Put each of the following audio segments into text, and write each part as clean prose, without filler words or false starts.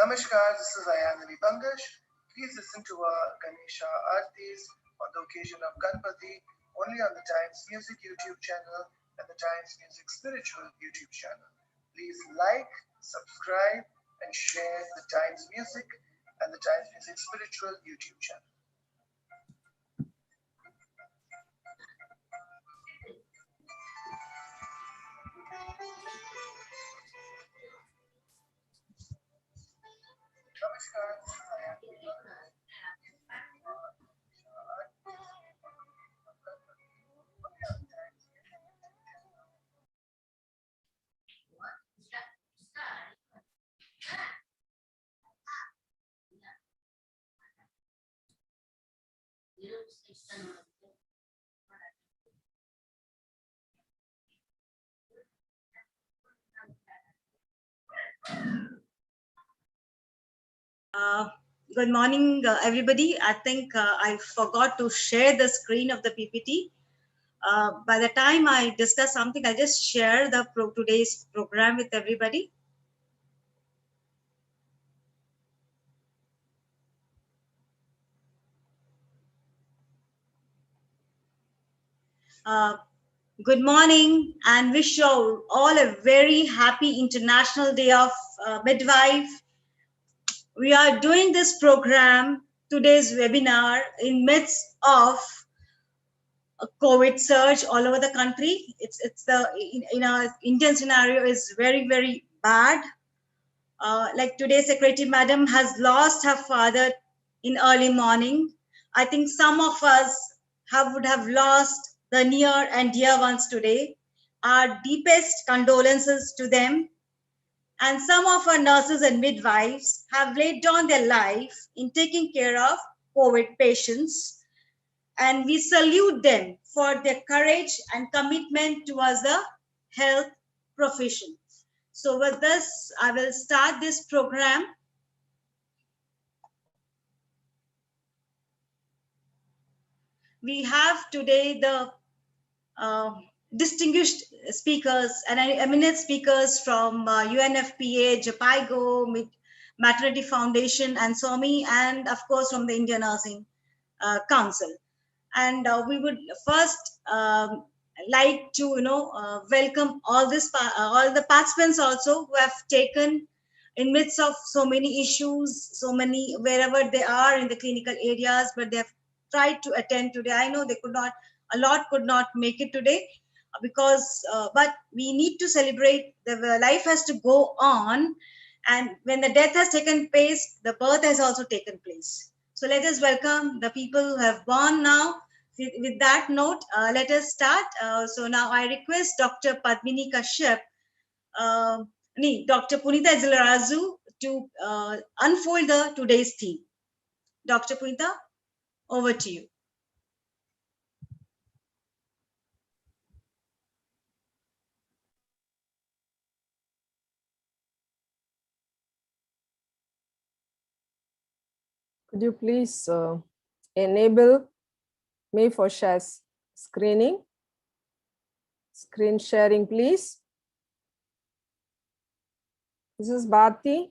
Namaskar, this is Ayanani Bangash. Please listen to our Ganesha Aartis on the occasion of Ganpati only on the Times Music YouTube channel and the Times Music Spiritual YouTube channel. Please like, subscribe, and share the Times Music and the Times Music Spiritual YouTube channel. Namaskar, this is Ayanani Bangash. Good morning, everybody. I think I forgot to share the screen of the PPT. By the time I discuss something, I'll just share the today's program with everybody. Good morning and wish you all a very happy International Day of Midwife. We are doing this program, today's webinar, in midst of a COVID surge all over the country. It's the our Indian scenario is very bad. Like today, Secretary Madam has lost her father in early morning. I think some of us would have lost the near and dear ones today. Our deepest condolences to them. And some of our nurses and midwives have laid down their life in taking care of COVID patients. And we salute them for their courage and commitment towards the health profession. So with this, I will start this program. We have today the distinguished speakers and eminent speakers from UNFPA, JAPIGO, Maternity Foundation, and SOMI, and of course from the Indian Nursing Council. And we would first like to welcome all the participants also who have taken in midst of so many issues, so many wherever they are in the clinical areas, but they have tried to attend today. I know they could not, a lot could not make it today because, but we need to celebrate. The life has to go on, and when the death has taken place, the birth has also taken place. So let us welcome the people who have born now. With that note, let us start. So now I request Dr. Padmini Kashyap, Dr. Punita Zilarazu to unfold today's theme. Dr. Punita, over to you. Could you please enable me for screen sharing, please? This is Bharti.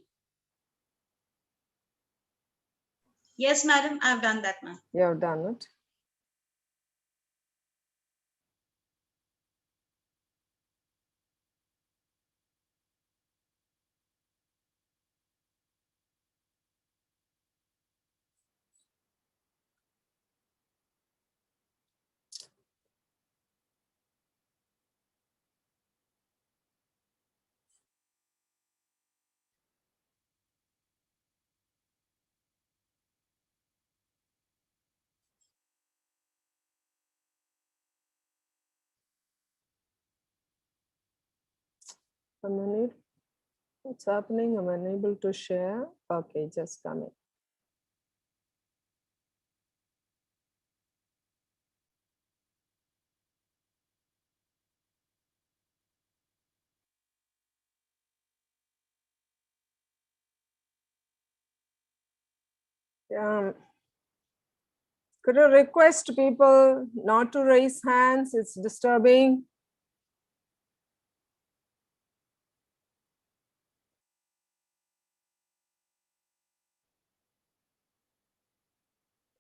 Yes, madam, I've done that, ma'am. You have done it. A minute. What's happening? I'm unable to share. Okay, just coming. Could you request people not to raise hands? It's disturbing.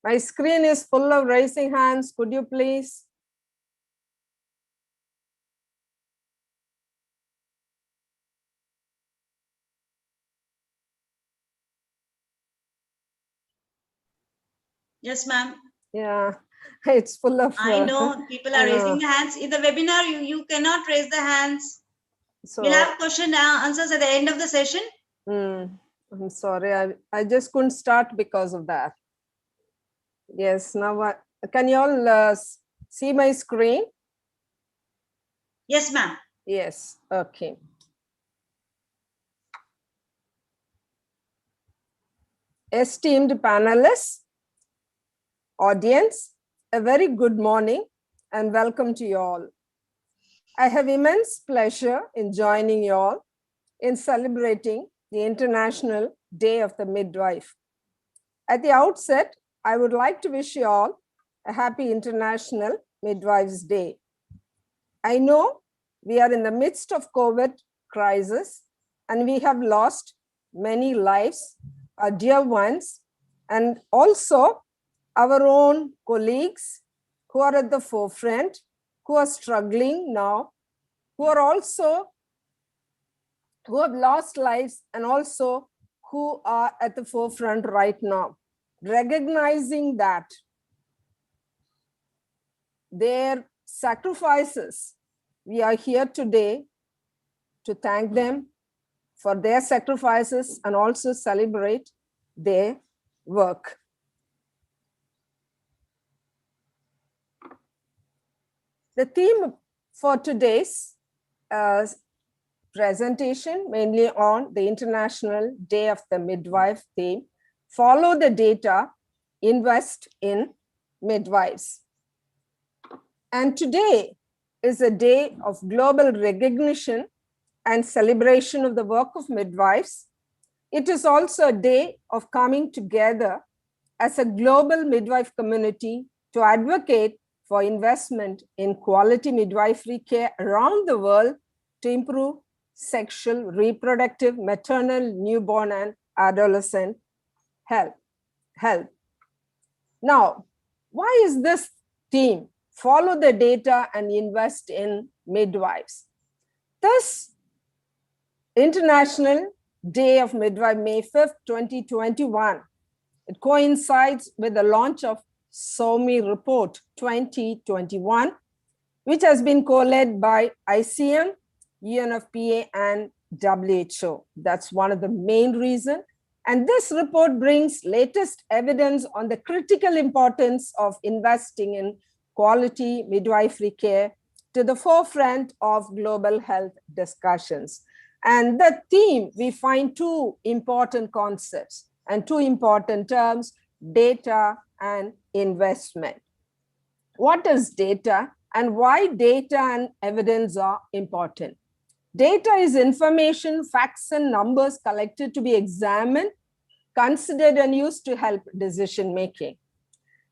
My screen is full of raising hands. Could you please? Yes, ma'am. Yeah, it's full of. I know people are raising their hands. In the webinar, you cannot raise the hands. So we'll have question answers at the end of the session. I'm sorry, I just couldn't start because of that. Yes, now can you all see my screen? Yes, ma'am. Yes, okay. Esteemed panelists, audience, a very good morning and welcome to you all. I have immense pleasure in joining you all in celebrating the International Day of the Midwife. At the outset, I would like to wish you all a happy International Midwives Day. I know we are in the midst of COVID crisis and we have lost many lives, our dear ones, and also our own colleagues who are at the forefront, who are struggling now, who have lost lives and also who are at the forefront right now. Recognizing that their sacrifices, we are here today to thank them for their sacrifices and also celebrate their work. The theme for today's presentation, mainly on the International Day of the Midwife theme, follow the data, invest in midwives. And today is a day of global recognition and celebration of the work of midwives. It is also a day of coming together as a global midwife community to advocate for investment in quality midwifery care around the world to improve sexual, reproductive, maternal, newborn, and adolescent health. Now, why is this theme? Follow the data and invest in midwives. This International Day of Midwife, May 5th, 2021, it coincides with the launch of SOMI Report 2021, which has been co-led by ICM, UNFPA, and WHO. That's one of the main reasons. And this report brings latest evidence on the critical importance of investing in quality midwifery care to the forefront of global health discussions. And the theme, we find two important concepts and two important terms: data and investment. What is data and why data and evidence are important? Data is information, facts, and numbers collected to be examined, considered, and used to help decision making.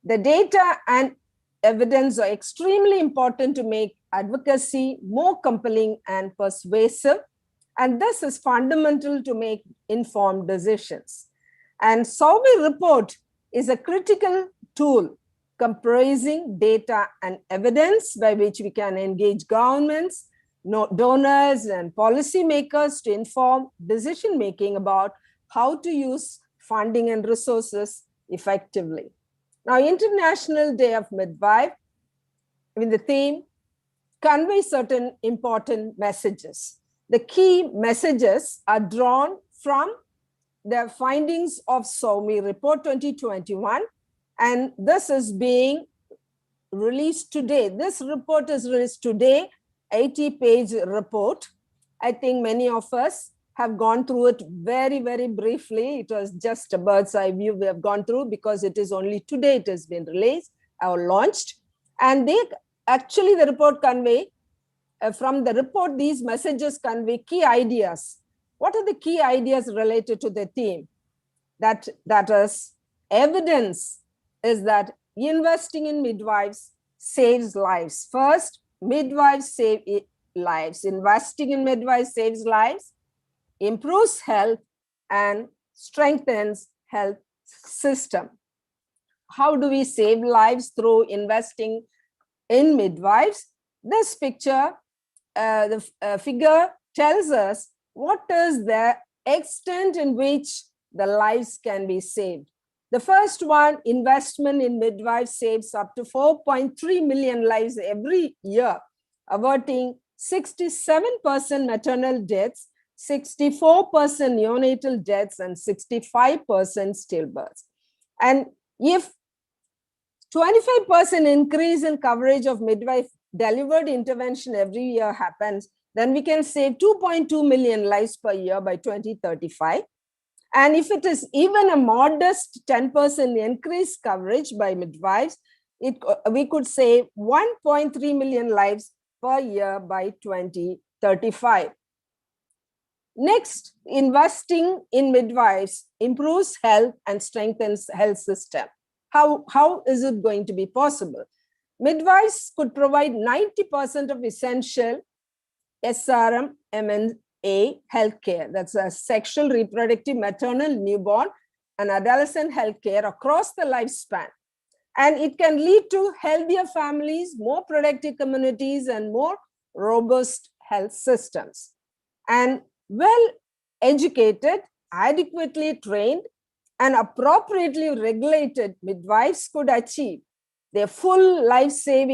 The data and evidence are extremely important to make advocacy more compelling and persuasive, and this is fundamental to make informed decisions. And SOMI report is a critical tool comprising data and evidence by which we can engage governments, donors, and policymakers to inform decision making about how to use funding and resources effectively. Now, International Day of Midwife, the theme, conveys certain important messages. The key messages are drawn from the findings of SOMI Report 2021, and this is being released today. This report is released today, 80-page report. I think many of us have gone through it very, very briefly. It was just a bird's eye view we have gone through because it is only today it has been released or launched. And they actually, the report convey, from the report, these messages convey key ideas. What are the key ideas related to the theme? That is, evidence is that investing in midwives saves lives. First, midwives save lives. Investing in midwives saves lives, improves health, and strengthens health system. how do we save lives through investing in midwives? This picture, the figure tells us what is the extent in which the lives can be saved. The first one, investment in midwives saves up to 4.3 million lives every year, averting 67% maternal deaths, 64% neonatal deaths, and 65% stillbirths. And if 25% increase in coverage of midwife delivered intervention every year happens, then we can save 2.2 million lives per year by 2035. And if it is even a modest 10% increased coverage by midwives, we could save 1.3 million lives per year by 2035. Next, investing in midwives improves health and strengthens health system. How is it going to be possible? Midwives could provide 90% of essential SRM, MNA healthcare. That's a sexual, reproductive, maternal, newborn, and adolescent healthcare across the lifespan. And it can lead to healthier families, more productive communities, and more robust health systems. And well-educated, adequately trained, and appropriately regulated midwives could achieve their full life-saving